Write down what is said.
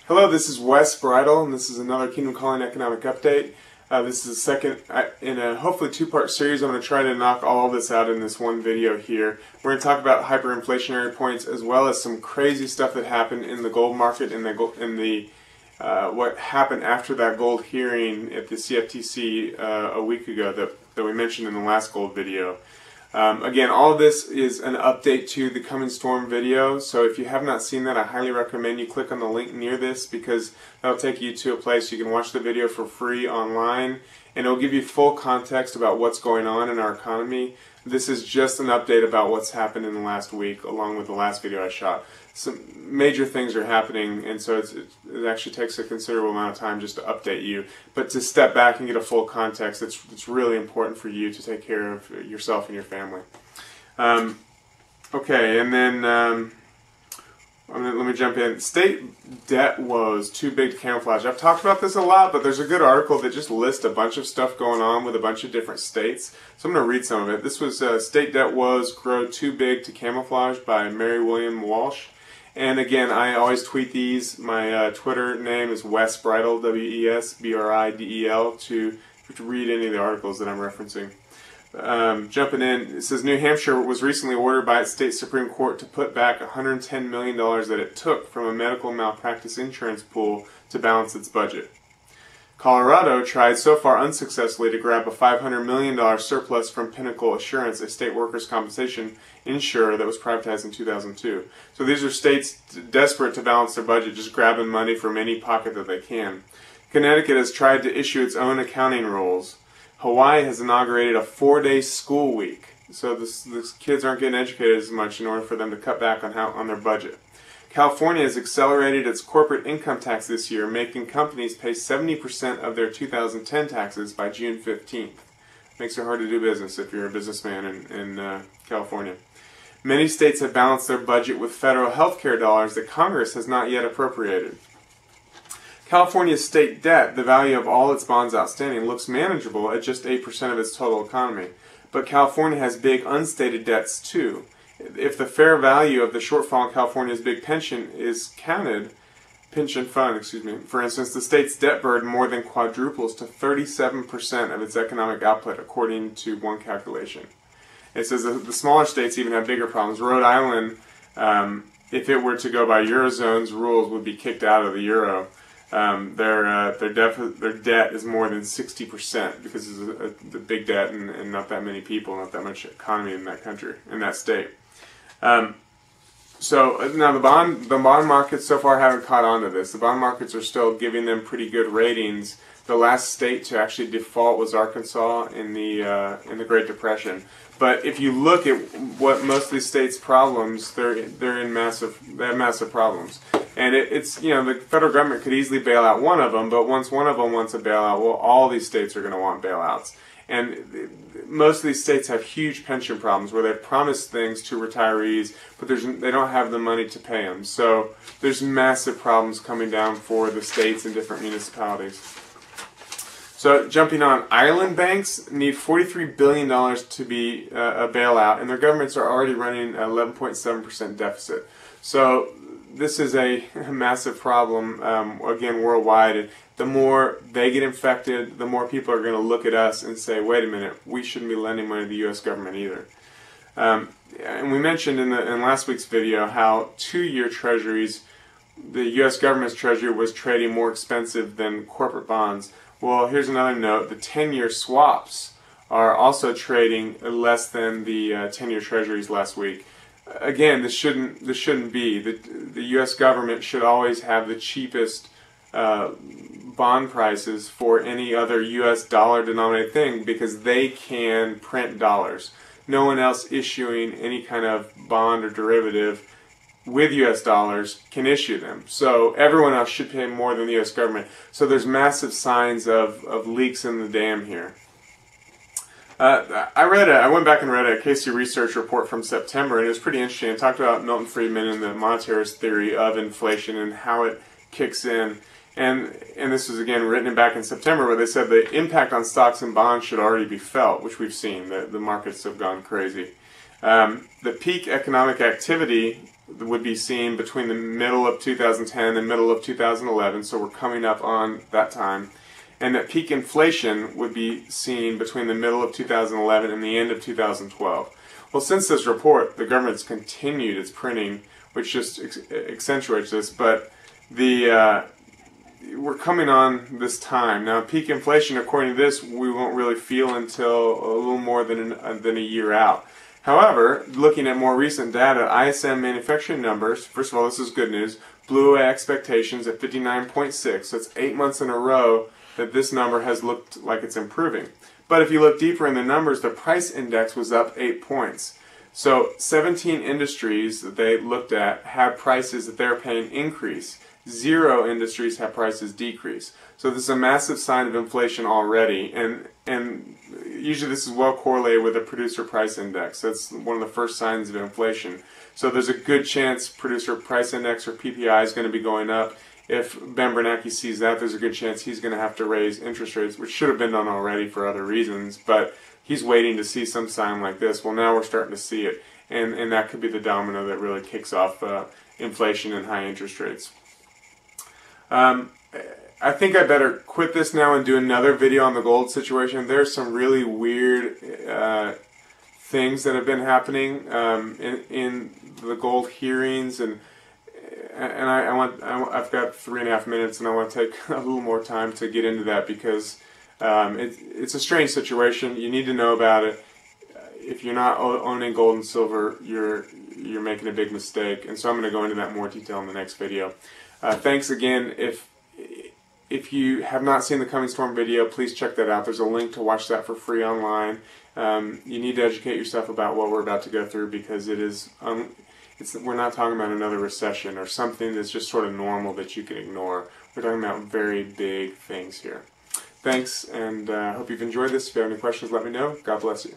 Hello, this is Wes Bridle, and this is another Kingdom Calling Economic Update. This is the second in a hopefully two-part series. I'm going to try to knock all of this out in this one video here. We're going to talk about hyperinflationary points as well as some crazy stuff that happened in the gold market and what happened after that gold hearing at the CFTC a week ago that we mentioned in the last gold video. Again, all of this is an update to the Coming Storm video, so if you have not seen that, I highly recommend you click on the link near this because that'll take you to a place you can watch the video for free online, and it'll give you full context about what's going on in our economy. This is just an update about what's happened in the last week, along with the last video I shot. Some major things are happening, and so it actually takes a considerable amount of time just to update you. But to step back and get a full context, it's really important for you to take care of yourself and your family. Okay, and then let me jump in. State debt woes too big to camouflage. I've talked about this a lot, but there's a good article that just lists a bunch of stuff going on with a bunch of different states. So I'm going to read some of it. This was State Debt Woes Grow Too Big to Camouflage by Mary William Walsh. And again, I always tweet these. My Twitter name is Wes Bridle, W-E-S-B-R-I-D-E-L, to read any of the articles that I'm referencing. Jumping in, it says New Hampshire was recently ordered by its state Supreme Court to put back $110 million that it took from a medical malpractice insurance pool to balance its budget. Colorado tried so far unsuccessfully to grab a $500 million surplus from Pinnacle Assurance, a state workers' compensation insurer that was privatized in 2002. So these are states desperate to balance their budget, just grabbing money from any pocket that they can. Connecticut has tried to issue its own accounting rules. Hawaii has inaugurated a 4-day school week, so the kids aren't getting educated as much in order for them to cut back on their budget. California has accelerated its corporate income tax this year, making companies pay 70% of their 2010 taxes by June 15th. Makes it hard to do business if you're a businessman in California. Many states have balanced their budget with federal health care dollars that Congress has not yet appropriated. California's state debt, the value of all its bonds outstanding, looks manageable at just 8% of its total economy. But California has big unstated debts too. If the fair value of the shortfall in California's big pension fund, for instance, the state's debt burden more than quadruples to 37% of its economic output, according to one calculation. It says that the smaller states even have bigger problems. Rhode Island, if it were to go by Eurozone's rules, would be kicked out of the euro. Their debt is more than 60% because of the big debt and not that many people, not that much economy in that country, in that state. So now the bond markets so far haven't caught on to this. The bond markets are still giving them pretty good ratings. The last state to actually default was Arkansas in the Great Depression. But if you look at what most of these states' problems, they have massive problems. And it's the federal government could easily bail out one of them, but once one of them wants a bailout, well, all these states are going to want bailouts. And most of these states have huge pension problems where they've promised things to retirees, but they don't have the money to pay them. So there's massive problems coming down for the states and different municipalities. So jumping on, island banks need $43 billion to be a bailout, and their governments are already running an 11.7% deficit. So this is a massive problem, again, worldwide. And the more they get infected, the more people are going to look at us and say, wait a minute, we shouldn't be lending money to the U.S. government either. And we mentioned in last week's video how 2-year treasuries, the U.S. government's treasury was trading more expensive than corporate bonds. Well, here's another note. The 10-year swaps are also trading less than the 10-year treasuries last week. Again, this shouldn't be. The U.S. government should always have the cheapest bond prices for any other U.S. dollar-denominated thing because they can print dollars. No one else issuing any kind of bond or derivative with U.S. dollars can issue them. So everyone else should pay more than the U.S. government. So there's massive signs of leaks in the dam here. I went back and read a Casey Research report from September, and it was pretty interesting. It talked about Milton Friedman and the monetarist theory of inflation and how it kicks in. And this was, again, written back in September, where they said the impact on stocks and bonds should already be felt, which we've seen. The markets have gone crazy. The peak economic activity would be seen between the middle of 2010 and middle of 2011, so we're coming up on that time, and that peak inflation would be seen between the middle of 2011 and the end of 2012. Well, since this report, the government's continued its printing, which just accentuates this, but we're coming on this time. Now, peak inflation, according to this, we won't really feel until a little more than a year out. However, looking at more recent data, ISM manufacturing numbers, first of all, this is good news, blew away expectations at 59.6, so it's 8 months in a row that this number has looked like it's improving. But if you look deeper in the numbers, the price index was up 8 points. So 17 industries that they looked at had prices that they're paying increase. 0 industries have prices decrease. So this is a massive sign of inflation already, and usually this is well correlated with a producer price index. That's one of the first signs of inflation. So there's a good chance producer price index, or PPI, is going to be going up. If Ben Bernanke sees that, there's a good chance he's going to have to raise interest rates, which should have been done already for other reasons, but he's waiting to see some sign like this. Well, now we're starting to see it, and that could be the domino that really kicks off inflation and high interest rates. I think I better quit this now and do another video on the gold situation. There's some really weird things that have been happening in the gold hearings, and I've got 3.5 minutes, and I want to take a little more time to get into that because it's a strange situation. You need to know about it. If you're not owning gold and silver, you're making a big mistake, and so I'm going to go into that in more detail in the next video. Thanks again. If you have not seen the Coming Storm video, please check that out. There's a link to watch that for free online. You need to educate yourself about what we're about to go through, because we're not talking about another recession or something that's just sort of normal that you can ignore. We're talking about very big things here. Thanks, and I hope you've enjoyed this. If you have any questions, let me know. God bless you.